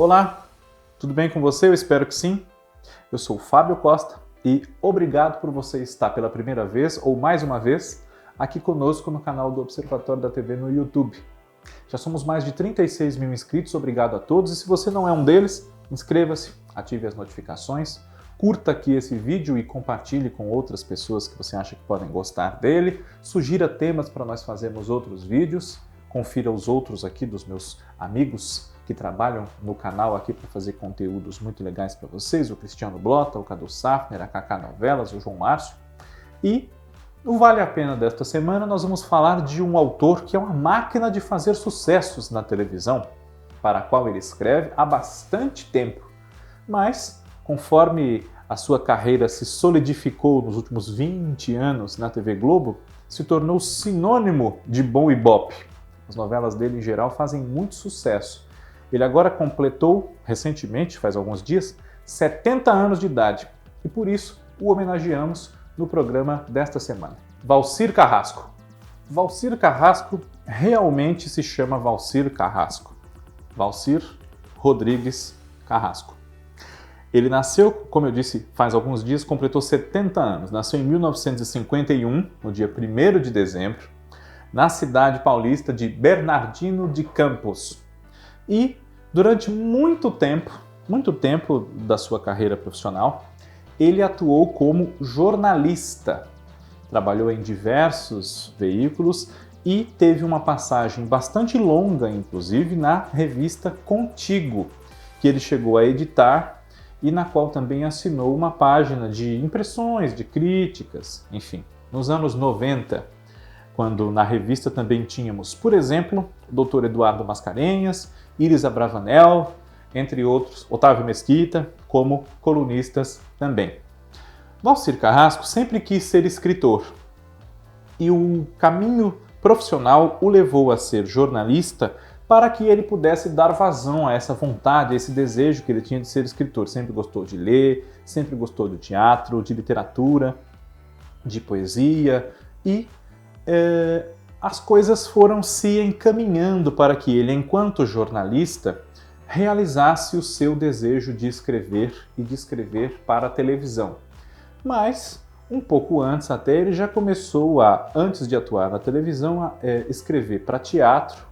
Olá, tudo bem com você? Eu espero que sim. Eu sou o Fábio Costa e obrigado por você estar pela primeira vez ou mais uma vez aqui conosco no canal do Observatório da TV no YouTube. Já somos mais de 36 mil inscritos, obrigado a todos. E se você não é um deles, inscreva-se, ative as notificações, curta aqui esse vídeo e compartilhe com outras pessoas que você acha que podem gostar dele. Sugira temas para nós fazermos outros vídeos. Confira os outros aqui dos meus amigos que trabalham no canal aqui para fazer conteúdos muito legais para vocês. O Cristiano Blota, o Cadu Safner, a Kaká Novelas, o João Márcio. E no Vale a Pena desta semana nós vamos falar de um autor que é uma máquina de fazer sucessos na televisão, para a qual ele escreve há bastante tempo. Mas, conforme a sua carreira se solidificou nos últimos 20 anos na TV Globo, se tornou sinônimo de bom ibope. As novelas dele, em geral, fazem muito sucesso. Ele agora completou, recentemente, faz alguns dias, 70 anos de idade. E por isso o homenageamos no programa desta semana. Valcir Carrasco. Valcir Carrasco realmente se chama Valcir Carrasco. Valcir Rodrigues Carrasco. Ele nasceu, como eu disse, faz alguns dias, completou 70 anos. Nasceu em 1951, no dia 1º de dezembro, na cidade paulista de Bernardino de Campos. E durante muito tempo da sua carreira profissional, ele atuou como jornalista. Trabalhou em diversos veículos e teve uma passagem bastante longa, inclusive, na revista Contigo, que ele chegou a editar e na qual também assinou uma página de impressões, de críticas, enfim. Nos anos 90, quando na revista também tínhamos, por exemplo, o Dr. Eduardo Mascarenhas, Iris Abravanel, entre outros, Otávio Mesquita, como colunistas também. Valcir Carrasco sempre quis ser escritor e o caminho profissional o levou a ser jornalista para que ele pudesse dar vazão a essa vontade, a esse desejo que ele tinha de ser escritor. Sempre gostou de ler, sempre gostou do teatro, de literatura, de poesia e as coisas foram se encaminhando para que ele, enquanto jornalista, realizasse o seu desejo de escrever e de escrever para a televisão. Mas, um pouco antes até, ele já começou antes de atuar na televisão, a escrever para teatro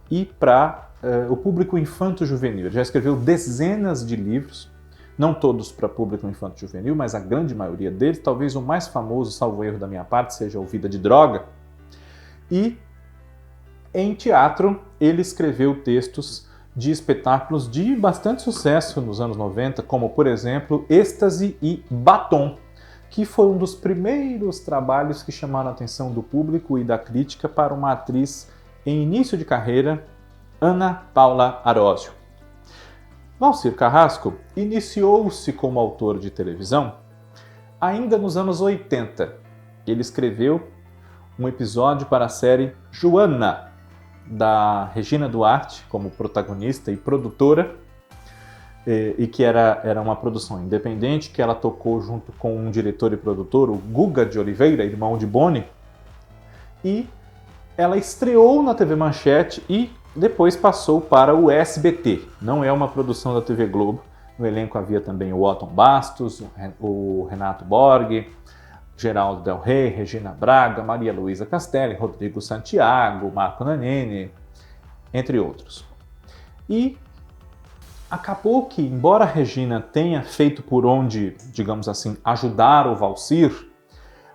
e para o público infanto-juvenil. Ele já escreveu dezenas de livros, não todos para público infanto-juvenil, mas a grande maioria deles. Talvez o mais famoso, salvo erro da minha parte, seja o Vida de Droga. E em teatro, ele escreveu textos de espetáculos de bastante sucesso nos anos 90, como, por exemplo, Êxtase e Batom, que foi um dos primeiros trabalhos que chamaram a atenção do público e da crítica para uma atriz em início de carreira, Ana Paula Arósio. Valcir Carrasco iniciou-se como autor de televisão ainda nos anos 80. Ele escreveu um episódio para a série Joana, da Regina Duarte, como protagonista e produtora, e que era uma produção independente, que ela tocou junto com um diretor e produtor, o Guga de Oliveira, irmão de Boni, e ela estreou na TV Manchete e depois passou para o SBT. Não é uma produção da TV Globo. No elenco havia também o Otton Bastos, o Renato Borg, Geraldo Del Rey, Regina Braga, Maria Luísa Castelli, Rodrigo Santiago, Marco Nanini, entre outros. E acabou que, embora a Regina tenha feito por onde, digamos assim, ajudar o Valcir,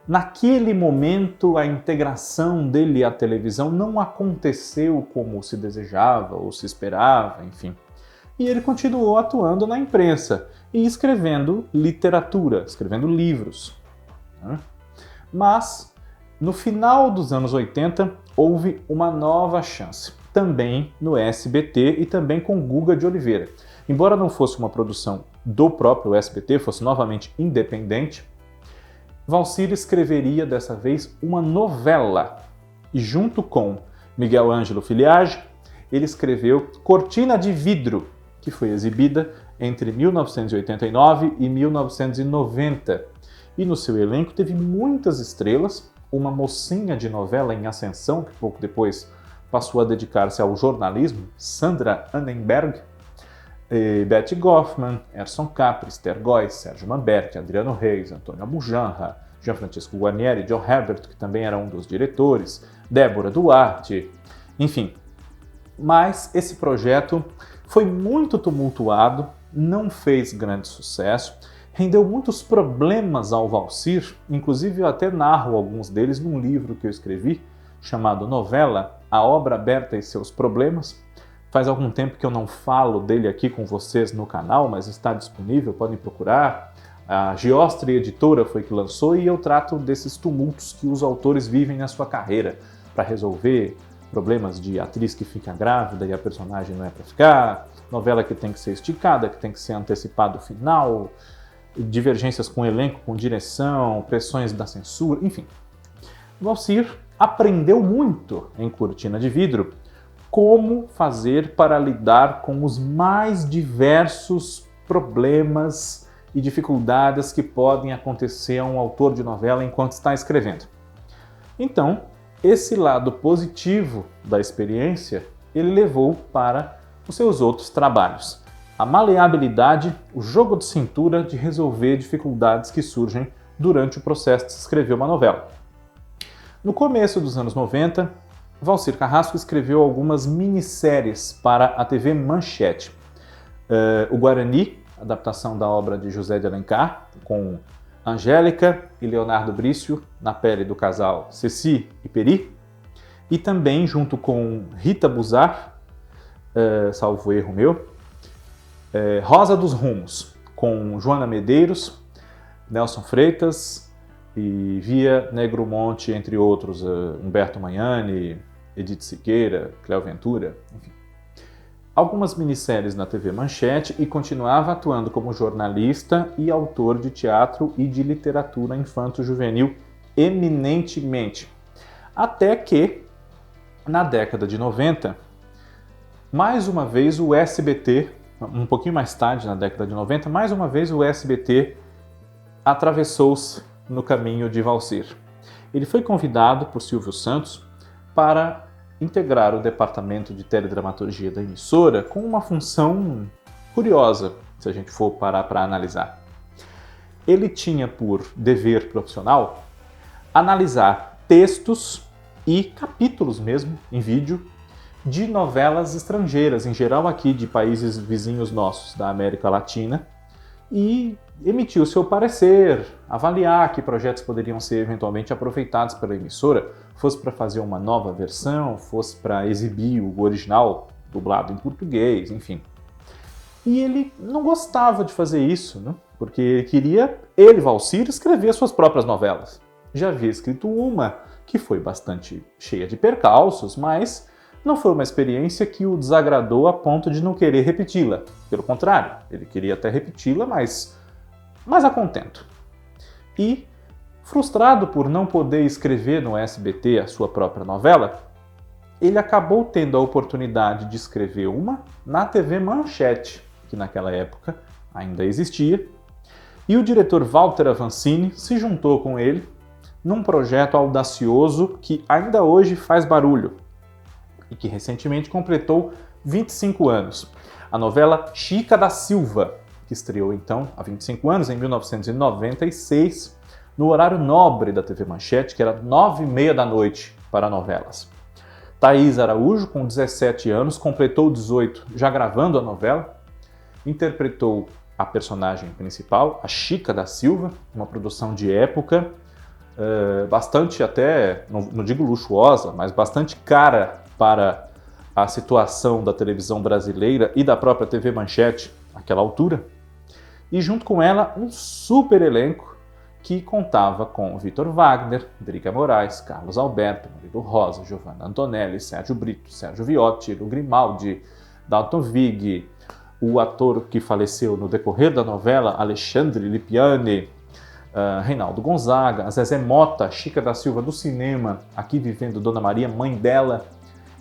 naquele momento a integração dele à televisão não aconteceu como se desejava ou se esperava, enfim. E ele continuou atuando na imprensa e escrevendo literatura, escrevendo livros. Mas, no final dos anos 80, houve uma nova chance, também no SBT e também com Guga de Oliveira. Embora não fosse uma produção do próprio SBT, fosse novamente independente, Valcir escreveria dessa vez uma novela e junto com Miguel Ângelo Filiage, ele escreveu Cortina de Vidro, que foi exibida entre 1989 e 1990. E no seu elenco teve muitas estrelas, uma mocinha de novela em ascensão, que pouco depois passou a dedicar-se ao jornalismo, Sandra Annenberg, Betty Goffman, Erson Capri, Esther Góes, Sérgio Manberti, Adriano Reis, Antônio Abujanra, Gianfrancesco Guarnieri, Joe Herbert, que também era um dos diretores, Débora Duarte, enfim. Mas esse projeto foi muito tumultuado, não fez grande sucesso, rendeu muitos problemas ao Walsir, inclusive eu até narro alguns deles num livro que eu escrevi, chamado Novela, A Obra Aberta e Seus Problemas. Faz algum tempo que eu não falo dele aqui com vocês no canal, mas está disponível, podem procurar. A Giostre Editora foi que lançou e eu trato desses tumultos que os autores vivem na sua carreira para resolver problemas de atriz que fica grávida e a personagem não é para ficar, novela que tem que ser esticada, que tem que ser antecipado o final, divergências com elenco, com direção, pressões da censura, enfim. Walsir aprendeu muito em Cortina de Vidro como fazer para lidar com os mais diversos problemas e dificuldades que podem acontecer a um autor de novela enquanto está escrevendo. Então, esse lado positivo da experiência ele levou para os seus outros trabalhos. A maleabilidade, o jogo de cintura de resolver dificuldades que surgem durante o processo de escrever uma novela. No começo dos anos 90, Walsir Carrasco escreveu algumas minisséries para a TV Manchete. O Guarani, adaptação da obra de José de Alencar, com Angélica e Leonardo Brício na pele do casal Ceci e Peri, e também junto com Rita Buzar, salvo erro meu, Rosa dos Rumos, com Joana Medeiros, Nelson Freitas e Via Negromonte, entre outros, Humberto Magnani, Edith Siqueira, Cléo Ventura, enfim. Algumas minisséries na TV Manchete e continuava atuando como jornalista e autor de teatro e de literatura infanto-juvenil eminentemente. Até que, na década de 90, mais uma vez o SBT, um pouquinho mais tarde, na década de 90, mais uma vez o SBT atravessou-se no caminho de Walsir. Ele foi convidado por Silvio Santos para integrar o departamento de teledramaturgia da emissora com uma função curiosa, se a gente for parar para analisar. Ele tinha por dever profissional analisar textos e capítulos mesmo, em vídeo, de novelas estrangeiras, em geral aqui de países vizinhos nossos, da América Latina, e emitir o seu parecer, avaliar que projetos poderiam ser eventualmente aproveitados pela emissora, fosse para fazer uma nova versão, fosse para exibir o original dublado em português, enfim. E ele não gostava de fazer isso, né? Porque queria, ele, Walsir, escrever suas próprias novelas. Já havia escrito uma que foi bastante cheia de percalços, mas não foi uma experiência que o desagradou a ponto de não querer repeti-la. Pelo contrário, ele queria até repeti-la, mas a contento. E, frustrado por não poder escrever no SBT a sua própria novela, ele acabou tendo a oportunidade de escrever uma na TV Manchete, que naquela época ainda existia, e o diretor Walter Avancini se juntou com ele num projeto audacioso que ainda hoje faz barulho e que recentemente completou 25 anos. A novela Chica da Silva, que estreou então há 25 anos, em 1996, no horário nobre da TV Manchete, que era 9h30 da noite para novelas. Thaís Araújo, com 17 anos, completou 18 já gravando a novela, interpretou a personagem principal, a Chica da Silva, uma produção de época, bastante até, não digo luxuosa, mas bastante cara para a situação da televisão brasileira e da própria TV Manchete naquela altura. E junto com ela, um super elenco que contava com Vitor Wagner, Drica Moraes, Carlos Alberto, Marido Rosa, Giovanna Antonelli, Sérgio Brito, Sérgio Viotti, Lu Grimaldi, Dalton Vig, o ator que faleceu no decorrer da novela, Alexandre Lipiani, Reinaldo Gonzaga, Zezé Mota, Chica da Silva do cinema, aqui vivendo Dona Maria, mãe dela,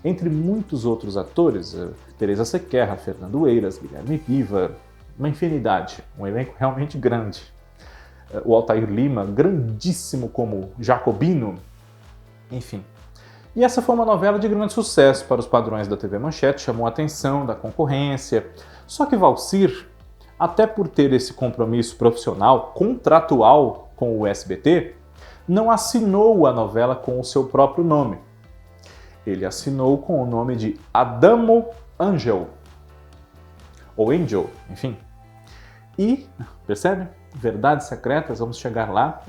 entre muitos outros atores, Teresa Sequerra, Fernando Eiras, Guilherme Piva, uma infinidade, um elenco realmente grande. O Altair Lima, grandíssimo como Jacobino, enfim. E essa foi uma novela de grande sucesso para os padrões da TV Manchete, chamou a atenção da concorrência, Só que Valcir, até por ter esse compromisso profissional, contratual com o SBT, não assinou a novela com o seu próprio nome. Ele assinou com o nome de Adamo Angel, ou Angel, enfim. E, percebe? Verdades secretas, vamos chegar lá.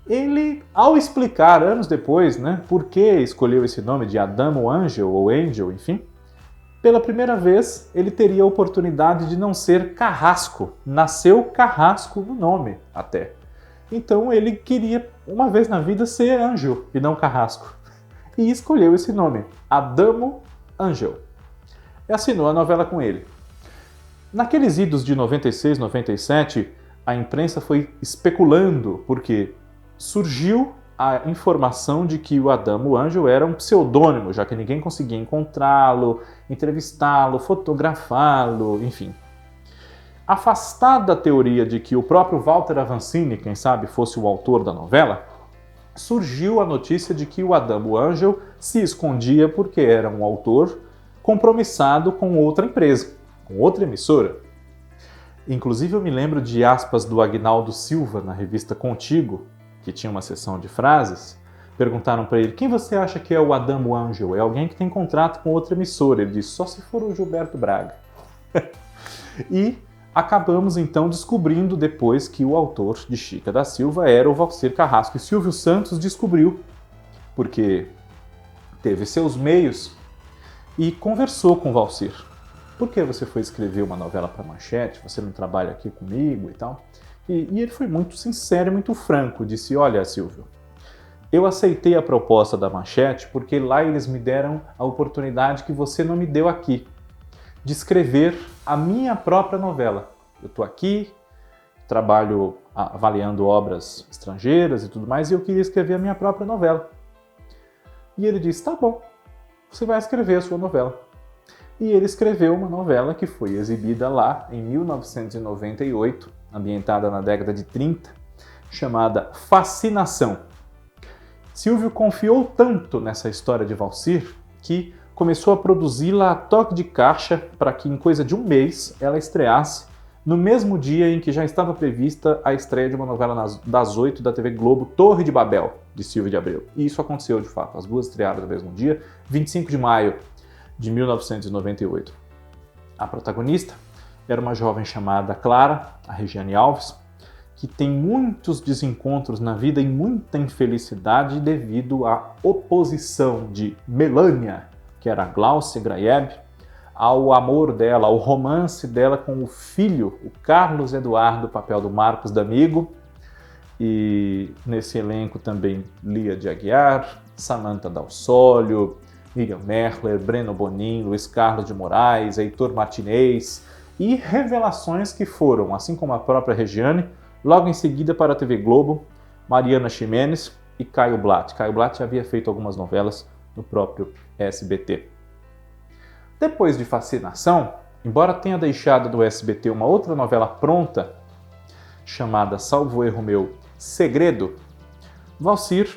Ele, ao explicar anos depois, por que escolheu esse nome de Adamo Angel ou Angel, enfim, pela primeira vez ele teria a oportunidade de não ser Carrasco. Nasceu Carrasco no nome, até. Então ele queria, uma vez na vida, ser Anjo e não Carrasco. E escolheu esse nome, Adamo Angel. E assinou a novela com ele. Naqueles idos de 96, 97, a imprensa foi especulando, porque surgiu a informação de que o Adamo Angel era um pseudônimo, já que ninguém conseguia encontrá-lo, entrevistá-lo, fotografá-lo, enfim. Afastada a teoria de que o próprio Walter Avancini, quem sabe, fosse o autor da novela, surgiu a notícia de que o Adamo Angel se escondia porque era um autor compromissado com outra empresa, com outra emissora. Inclusive eu me lembro de aspas do Agnaldo Silva na revista Contigo, que tinha uma seção de frases. Perguntaram para ele: quem você acha que é o Adamo Angel? É alguém que tem contrato com outra emissora. Ele disse: só se for o Gilberto Braga. E acabamos então descobrindo depois que o autor de Chica da Silva era o Valcir Carrasco. E Silvio Santos descobriu, porque teve seus meios, e conversou com o Valcir. Por que você foi escrever uma novela para Manchete? Você não trabalha aqui comigo e tal? E ele foi muito sincero e muito franco. Disse: olha, Silvio, eu aceitei a proposta da Manchete porque lá eles me deram a oportunidade que você não me deu aqui, de escrever a minha própria novela. Eu estou aqui, trabalho avaliando obras estrangeiras e tudo mais, e eu queria escrever a minha própria novela. E ele disse: tá bom, você vai escrever a sua novela. E ele escreveu uma novela que foi exibida lá em 1998, ambientada na década de 30, chamada Fascinação. Silvio confiou tanto nessa história de Valcir que começou a produzi-la a toque de caixa para que em coisa de um mês ela estreasse no mesmo dia em que já estava prevista a estreia de uma novela das 8 da TV Globo, Torre de Babel, de Silvio de Abreu. E isso aconteceu de fato, as duas estrearam no mesmo dia, 25 de maio de 1998. A protagonista era uma jovem chamada Clara, a Regiane Alves, que tem muitos desencontros na vida e muita infelicidade devido à oposição de Melânia, que era a Glaucia Graeb, ao amor dela, ao romance dela com o filho, o Carlos Eduardo, papel do Marcos D'Amigo, e nesse elenco também Lia de Aguiar, Samantha Dalsólio, Miriam Merler, Breno Bonin, Luiz Carlos de Moraes, Heitor Martinez, e revelações que foram, assim como a própria Regiane, logo em seguida para a TV Globo, Mariana Ximenes e Caio Blatt. Caio Blatt já havia feito algumas novelas no próprio SBT. Depois de Fascinação, embora tenha deixado do SBT uma outra novela pronta, chamada, salvo erro meu, Segredo, Valcir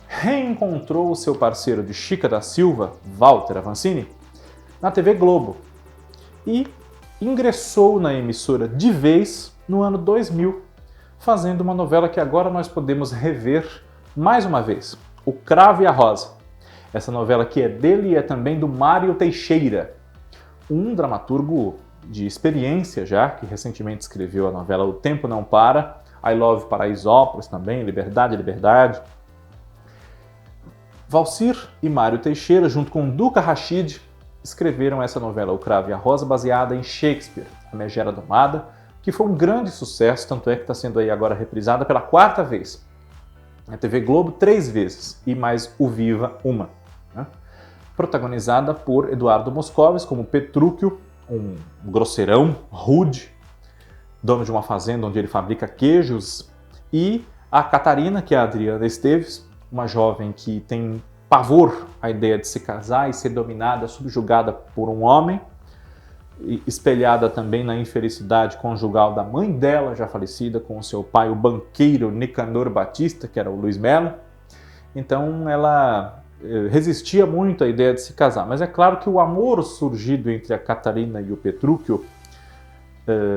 reencontrou o seu parceiro de Chica da Silva, Walter Avancini, na TV Globo e ingressou na emissora de vez no ano 2000, fazendo uma novela que agora nós podemos rever mais uma vez, O Cravo e a Rosa. Essa novela que é dele e é também do Mário Teixeira, um dramaturgo de experiência já, que recentemente escreveu a novela O Tempo Não Para, I Love Paraisópolis também, Liberdade, Liberdade. Valcir e Mário Teixeira, junto com Duca Rachid, escreveram essa novela O Cravo e a Rosa, baseada em Shakespeare, A Megera Domada, que foi um grande sucesso, tanto é que está sendo aí agora reprisada pela 4ª vez. Na TV Globo 3 vezes, e mais o Viva uma. Protagonizada por Eduardo Moscovis como Petrúquio, um grosseirão, rude, dono de uma fazenda onde ele fabrica queijos, e a Catarina, que é a Adriana Esteves, uma jovem que tem pavor à ideia de se casar e ser dominada, subjugada por um homem, e espelhada também na infelicidade conjugal da mãe dela, já falecida, com o seu pai, o banqueiro Nicanor Batista, que era o Luiz Melo. Então ela resistia muito à ideia de se casar. Mas é claro que o amor surgido entre a Catarina e o Petrúquio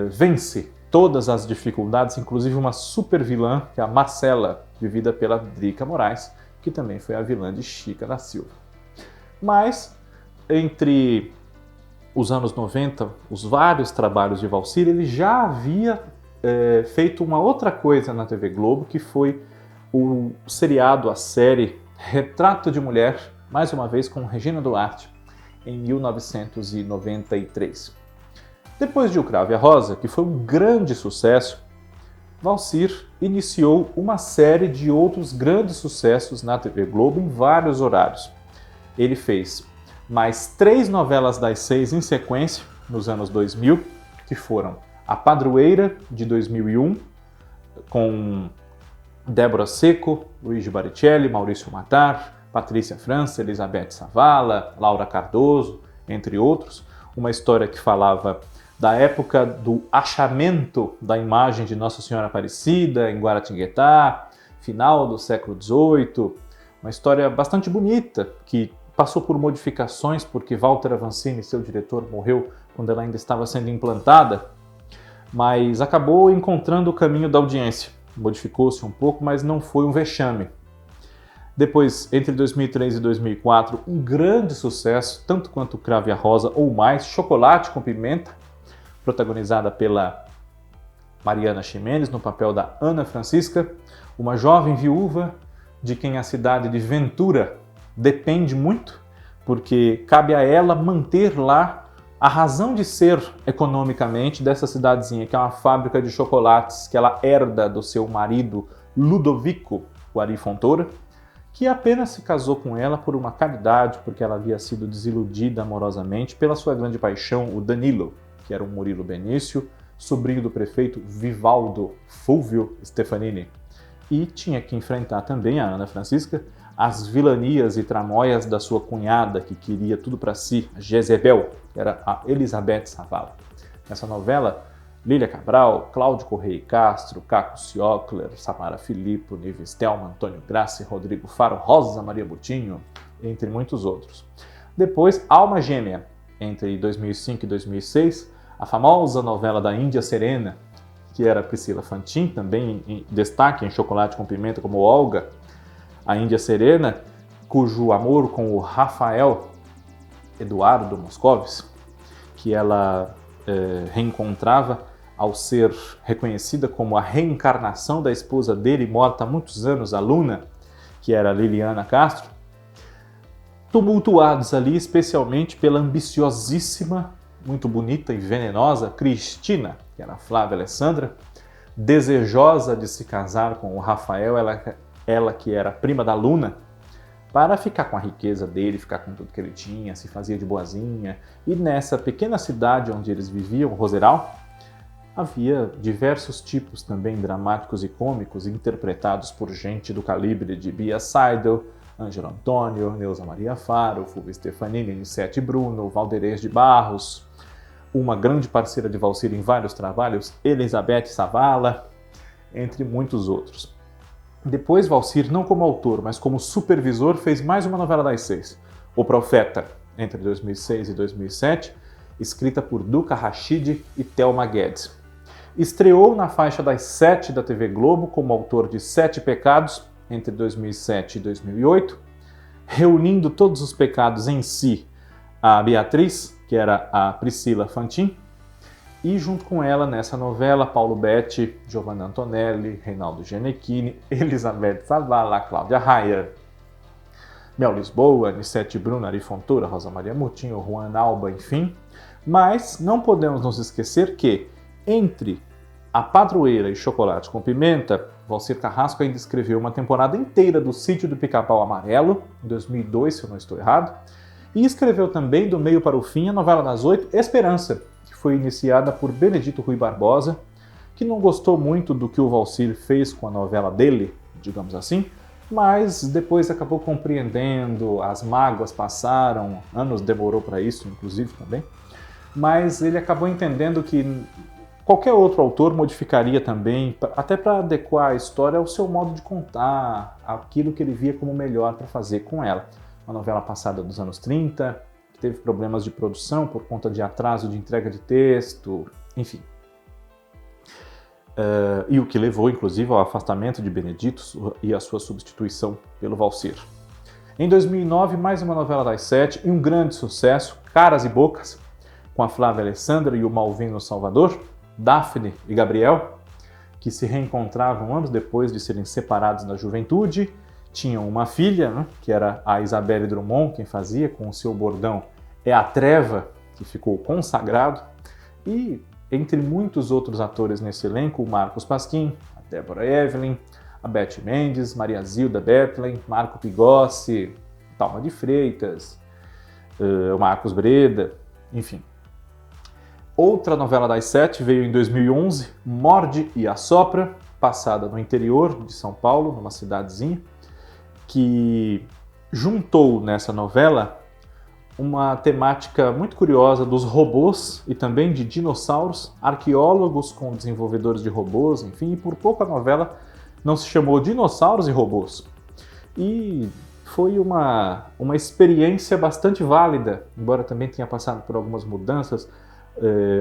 vence todas as dificuldades, inclusive uma super vilã, que é a Marcela, vivida pela Drica Moraes, que também foi a vilã de Chica da Silva. Mas, entre os anos 90, os vários trabalhos de Walcir, ele já havia feito uma outra coisa na TV Globo, que foi o seriado, a série Retrato de Mulher, mais uma vez com Regina Duarte, em 1993. Depois de O Cravo e a Rosa, que foi um grande sucesso, Walcir iniciou uma série de outros grandes sucessos na TV Globo em vários horários. Ele fez mais 3 novelas das 6 em sequência nos anos 2000, que foram A Padroeira, de 2001, com Débora Seco, Luigi Baricelli, Maurício Matar, Patrícia França, Elizabeth Savala, Laura Cardoso, entre outros. Uma história que falava da época do achamento da imagem de Nossa Senhora Aparecida em Guaratinguetá, final do século XVIII. Uma história bastante bonita, que passou por modificações porque Walter Avancini, seu diretor, morreu quando ela ainda estava sendo implantada, mas acabou encontrando o caminho da audiência. Modificou-se um pouco, mas não foi um vexame. Depois, entre 2003 e 2004, um grande sucesso, tanto quanto O Cravo e a Rosa ou mais, Chocolate com Pimenta, protagonizada pela Mariana Ximenes, no papel da Ana Francisca, uma jovem viúva de quem a cidade de Ventura depende muito, porque cabe a ela manter lá a razão de ser economicamente dessa cidadezinha, que é uma fábrica de chocolates que ela herda do seu marido Ludovico Guari Fontoura, que apenas se casou com ela por uma caridade, porque ela havia sido desiludida amorosamente pela sua grande paixão, o Danilo, que era o Murilo Benício, sobrinho do prefeito Vivaldo Fulvio Stefanini. E tinha que enfrentar também a Ana Francisca as vilanias e tramóias da sua cunhada, que queria tudo para si, a Jezebel, que era a Elizabeth Savala. Nessa novela, Lília Cabral, Cláudio Correia Castro, Caco Ciocler, Samara Filippo, Nive Stelman, Antônio Grassi, Rodrigo Faro, Rosa Maria Butinho, entre muitos outros. Depois, Alma Gêmea, entre 2005 e 2006, a famosa novela da Índia Serena, que era Priscila Fantin, também em destaque em Chocolate com Pimenta como Olga, a Índia Serena, cujo amor com o Rafael Eduardo Moscovis, que ela reencontrava ao ser reconhecida como a reencarnação da esposa dele, morta há muitos anos, a Luna, que era Liliana Castro, tumultuados ali especialmente pela ambiciosíssima, muito bonita e venenosa Cristina, que era a Flávia Alessandra, desejosa de se casar com o Rafael, ela que era prima da Luna, para ficar com a riqueza dele, ficar com tudo que ele tinha, se fazia de boazinha. E nessa pequena cidade onde eles viviam, Roseral, havia diversos tipos também dramáticos e cômicos interpretados por gente do calibre de Bia Seidel, Ângelo Antônio, Neuza Maria Faro, Fulvio Stefanini, Nissete Bruno, Valderez de Barros, uma grande parceira de Walcir em vários trabalhos, Elizabeth Savala, entre muitos outros. Depois, Walcir, não como autor, mas como supervisor, fez mais uma novela das 6, O Profeta, entre 2006 e 2007, escrita por Duca Rachid e Thelma Guedes. Estreou na faixa das 7 da TV Globo como autor de 7 Pecados, entre 2007 e 2008, reunindo todos os pecados em si a Beatriz, que era a Priscila Fantin, e junto com ela nessa novela, Paulo Betti, Giovanna Antonelli, Reinaldo Gianecchini, Elizabeth Savala, Cláudia Raia, Mel Lisboa, Nissete Bruno, Ari Fontoura, Rosa Maria Moutinho, Juan Alba, enfim. Mas não podemos nos esquecer que, entre A Padroeira e Chocolate com Pimenta, Walcir Carrasco ainda escreveu uma temporada inteira do Sítio do Pica-Pau Amarelo, em 2002, se eu não estou errado, e escreveu também, do meio para o fim, a novela das 8, Esperança, que foi iniciada por Benedito Rui Barbosa, que não gostou muito do que o Walcir fez com a novela dele, digamos assim, mas depois acabou compreendendo, as mágoas passaram, anos demorou para isso, inclusive, também, mas ele acabou entendendo que qualquer outro autor modificaria também, até para adequar a história ao seu modo de contar, aquilo que ele via como melhor para fazer com ela. uma novela passada dos anos 30, que teve problemas de produção por conta de atraso de entrega de texto, enfim. E o que levou, inclusive, ao afastamento de Benedito e a sua substituição pelo Valcir. Em 2009, mais uma novela das 7 e um grande sucesso, Caras e Bocas, com a Flávia Alessandra e o Malvino Salvador, Daphne e Gabriel, que se reencontravam anos depois de serem separados na juventude. Tinham uma filha, né, que era a Isabelle Drummond, quem fazia com o seu bordão "É a Treva", que ficou consagrado. E entre muitos outros atores nesse elenco, o Marcos Pasquim, a Débora Evelyn, a Beth Mendes, Maria Zilda Bethlen, Marco Pigossi, Thalma de Freitas, o Marcos Breda, enfim. Outra novela das 7 veio em 2011, Morde e Assopra, passada no interior de São Paulo, numa cidadezinha, que juntou nessa novela uma temática muito curiosa dos robôs e também de dinossauros, arqueólogos com desenvolvedores de robôs, enfim, e por pouco a novela não se chamou Dinossauros e Robôs. E foi uma experiência bastante válida, embora também tenha passado por algumas mudanças.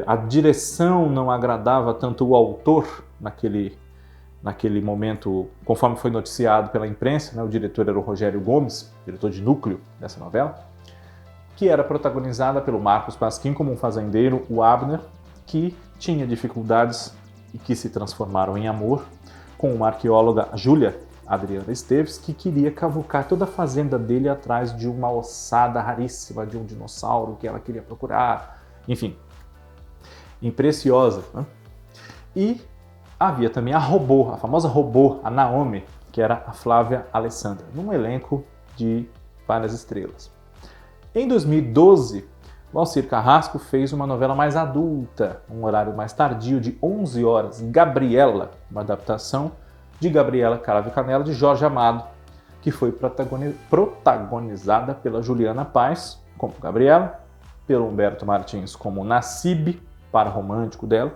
A direção não agradava tanto o autor naquele momento, conforme foi noticiado pela imprensa, né? O diretor era o Rogério Gomes, diretor de núcleo dessa novela, que era protagonizada pelo Marcos Pasquim como um fazendeiro, o Abner, que tinha dificuldades e que se transformaram em amor, com uma arqueóloga, Júlia Adriana Esteves, que queria cavucar toda a fazenda dele atrás de uma ossada raríssima de um dinossauro que ela queria procurar, enfim, impreciosa, né? E havia também a robô, a famosa robô, a Naomi, que era a Flávia Alessandra, num elenco de várias estrelas. Em 2012, Valcir Carrasco fez uma novela mais adulta, um horário mais tardio, de 11 horas, Gabriela, uma adaptação de Gabriela Cravo e Canela, de Jorge Amado, que foi protagonizada pela Juliana Paes, como Gabriela, pelo Humberto Martins como Nassib, par romântico dela,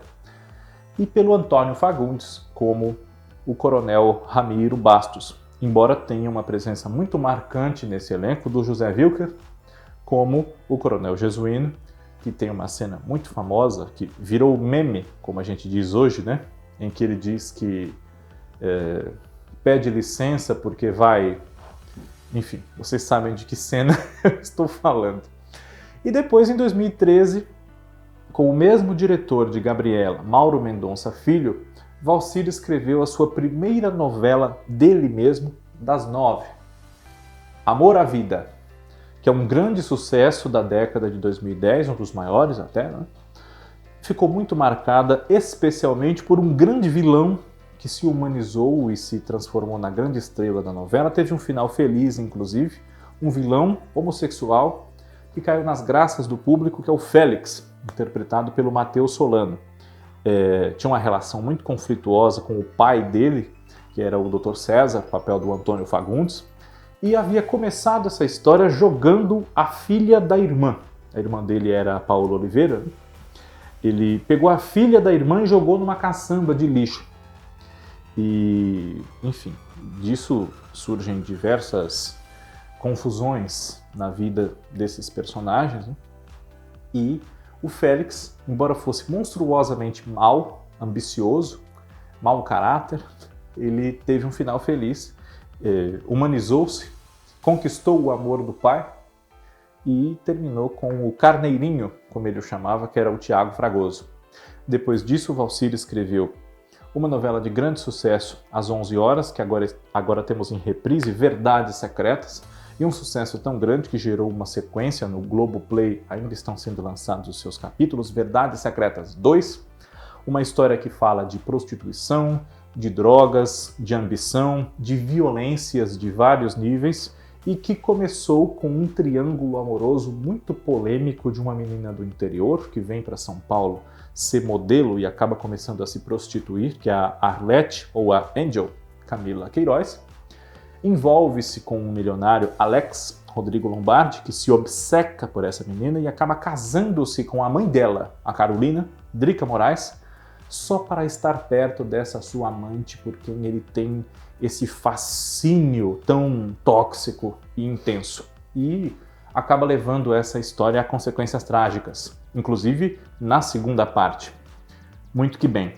e pelo Antônio Fagundes como o Coronel Ramiro Bastos, embora tenha uma presença muito marcante nesse elenco do José Wilker, como o Coronel Jesuíno, que tem uma cena muito famosa, que virou meme, como a gente diz hoje, né? Em que ele diz que pede licença porque vai... Enfim, vocês sabem de que cena eu estou falando. E depois, em 2013, com o mesmo diretor de Gabriela, Mauro Mendonça Filho, Valcir escreveu a sua primeira novela dele mesmo, das 9, Amor à Vida, que é um grande sucesso da década de 2010, um dos maiores até, né? Ficou muito marcada especialmente por um grande vilão que se humanizou e se transformou na grande estrela da novela. Teve um final feliz, inclusive, um vilão homossexual que caiu nas graças do público, que é o Félix, interpretado pelo Matheus Solano. Tinha uma relação muito conflituosa com o pai dele, que era o Dr. César, papel do Antônio Fagundes, e havia começado essa história jogando a filha da irmã. A irmã dele era a Paola Oliveira. Ele pegou a filha da irmã e jogou numa caçamba de lixo. E, enfim, disso surgem diversas confusões na vida desses personagens, né? E o Félix, embora fosse monstruosamente mau, ambicioso, mau caráter, ele teve um final feliz. Humanizou-se, conquistou o amor do pai e terminou com o carneirinho, como ele o chamava, que era o Tiago Fragoso. Depois disso, Valcir escreveu uma novela de grande sucesso, às 11 horas, que agora temos em reprise, Verdades Secretas, e um sucesso tão grande que gerou uma sequência no Globoplay, ainda estão sendo lançados os seus capítulos, Verdades Secretas 2, uma história que fala de prostituição, de drogas, de ambição, de violências de vários níveis e que começou com um triângulo amoroso muito polêmico de uma menina do interior que vem para São Paulo ser modelo e acaba começando a se prostituir, que é a Arlete, ou a Angel Camila Queiroz. Envolve-se com um milionário, Alex Rodrigo Lombardi, que se obceca por essa menina e acaba casando-se com a mãe dela, a Carolina Drica Moraes, só para estar perto dessa sua amante, por quem ele tem esse fascínio tão tóxico e intenso. e acaba levando essa história a consequências trágicas, inclusive na segunda parte. Muito que bem.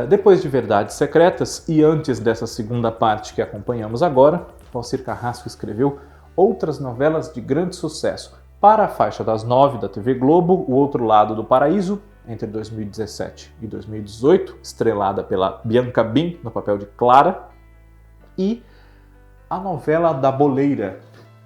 Depois de Verdades Secretas e antes dessa segunda parte que acompanhamos agora, Valcir Carrasco escreveu outras novelas de grande sucesso para a faixa das 9 da TV Globo, O Outro Lado do Paraíso, entre 2017 e 2018, estrelada pela Bianca Bin no papel de Clara, e a novela da Boleira,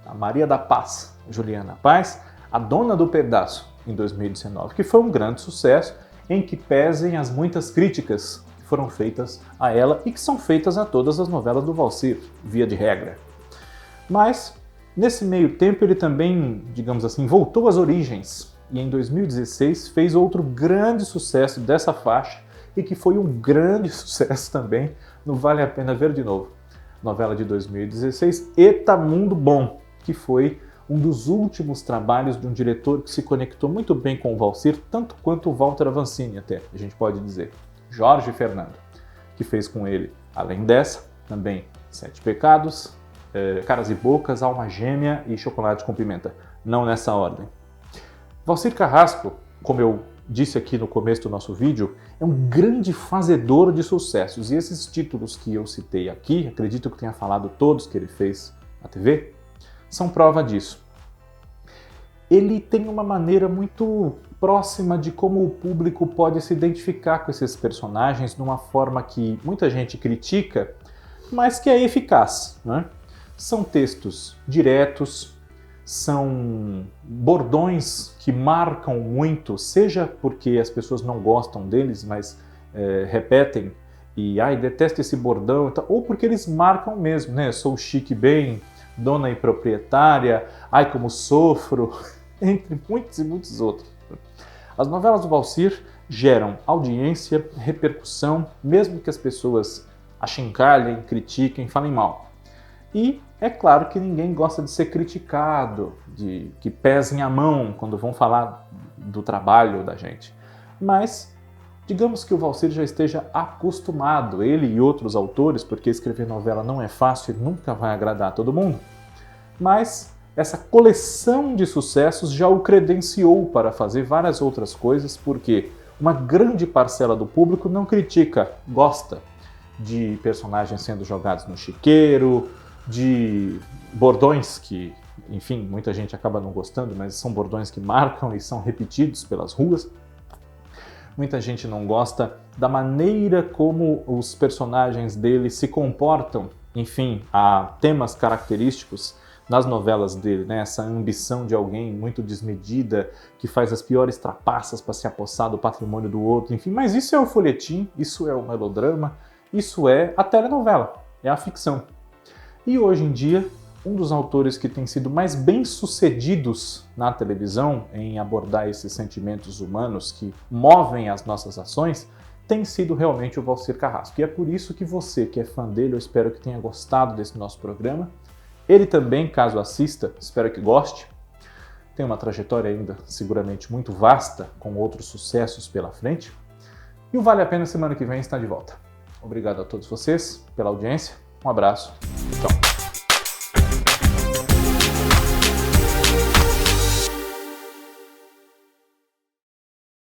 a Maria da Paz, Juliana Paz, a Dona do Pedaço, em 2019, que foi um grande sucesso, em que pesem as muitas críticas que foram feitas a ela e que são feitas a todas as novelas do Valcir, via de regra. Mas, nesse meio tempo, ele também, digamos assim, voltou às origens e em 2016 fez outro grande sucesso dessa faixa e que foi um grande sucesso também no Vale a Pena Ver de Novo. Novela de 2016, Eta Mundo Bom, que foi um dos últimos trabalhos de um diretor que se conectou muito bem com o Valcir, tanto quanto o Walter Avancini até, a gente pode dizer, Jorge Fernando, que fez com ele, além dessa, também Sete Pecados, Caras e Bocas, Alma Gêmea e Chocolate com Pimenta, não nessa ordem. Valcir Carrasco, como eu disse aqui no começo do nosso vídeo, é um grande fazedor de sucessos, e esses títulos que eu citei aqui, acredito que tenha falado todos que ele fez na TV, são prova disso. Ele tem uma maneira muito próxima de como o público pode se identificar com esses personagens de uma forma que muita gente critica, mas que é eficaz, né? São textos diretos, são bordões que marcam muito, seja porque as pessoas não gostam deles, mas repetem e detesto esse bordão, ou porque eles marcam mesmo, né? Sou chique bem, dona e proprietária, ai como sofro, entre muitos e muitos outros. As novelas do Valcir geram audiência, repercussão, mesmo que as pessoas achincalhem, critiquem, falem mal. E é claro que ninguém gosta de ser criticado, de que pesem a mão quando vão falar do trabalho da gente. Mas digamos que o Valcir já esteja acostumado, ele e outros autores, porque escrever novela não é fácil e nunca vai agradar a todo mundo, mas essa coleção de sucessos já o credenciou para fazer várias outras coisas, porque uma grande parcela do público não critica, gosta de personagens sendo jogados no chiqueiro, de bordões que, enfim, muita gente acaba não gostando, mas são bordões que marcam e são repetidos pelas ruas. Muita gente não gosta da maneira como os personagens dele se comportam. Enfim, há temas característicos nas novelas dele, né? Essa ambição de alguém muito desmedida, que faz as piores trapaças para se apossar do patrimônio do outro, enfim. Mas isso é o folhetim, isso é o melodrama, isso é a telenovela, é a ficção. E hoje em dia, um dos autores que tem sido mais bem-sucedidos na televisão em abordar esses sentimentos humanos que movem as nossas ações tem sido realmente o Valcir Carrasco. E é por isso que você, que é fã dele, eu espero que tenha gostado desse nosso programa. Ele também, caso assista, espero que goste. Tem uma trajetória ainda seguramente muito vasta, com outros sucessos pela frente. E o Vale a Pena semana que vem está de volta. Obrigado a todos vocês pela audiência. Um abraço. Tchau.